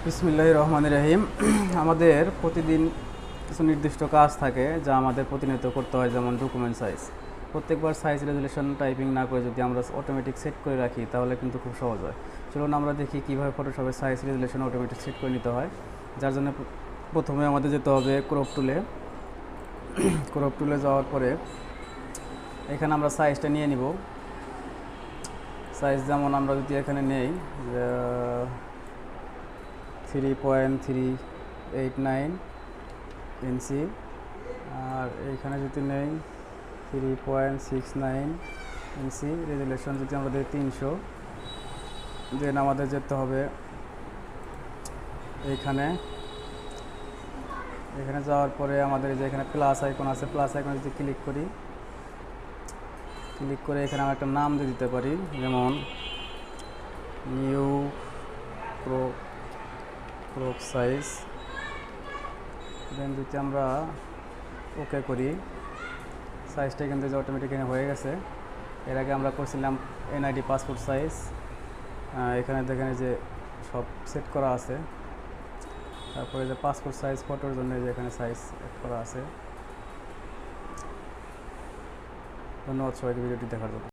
বিসমিল্লাহির রহমানির রহিম। আমাদের প্রতিদিন কিছু নির্দিষ্ট কাজ থাকে যা আমাদের প্রতিনিয়ত করতে হয়, যেমন ডকুমেন্ট সাইজ। প্রত্যেকবার সাইজ রেজুলেশন টাইপিং না করে যদি আমরা অটোমেটিক সেট করে রাখি তাহলে কিন্তু খুব সহজ হয়। চলুন আমরা দেখি কীভাবে ফটোশপের সাইজ রেজুলেশন অটোমেটিক সেট করে নিতে হয়। যার জন্য প্রথমে আমাদের যেতে হবে ক্রপ টুলে। ক্রপ টুলে যাওয়ার পরে এখানে আমরা সাইজটা নিয়ে নিব। সাইজ যেমন আমরা যদি এখানে নেই 3.389 ইঞ্চি, আর এইখানে যদি নেই 3.69 ইঞ্চি, রেজুলেশন যদি আমরা দিই 300, দেন আমাদের যেতে হবে এখানে যাওয়ার পরে আমাদের যে এখানে প্লাস আইকন আছে, প্লাস আইকনে যদি ক্লিক করে এখানে আমরা একটা নাম দিয়ে দিতে পারি, যেমন নিউ ক্রপ সাইজ। দেন যদি আমরা ওকে করি, সাইজটা কিন্তু যে অটোমেটিক হয়ে গেছে। এর আগে আমরা করছিলাম এনআইডি পাসপোর্ট সাইজ, এখানে দেখেন যে সব সেট করা আছে। তারপরে যে পাসপোর্ট সাইজ ফটোর জন্য যে এখানে সাইজ সেট করা আছে। ধন্যবাদ সবাইকে ভিডিওটি দেখার জন্য।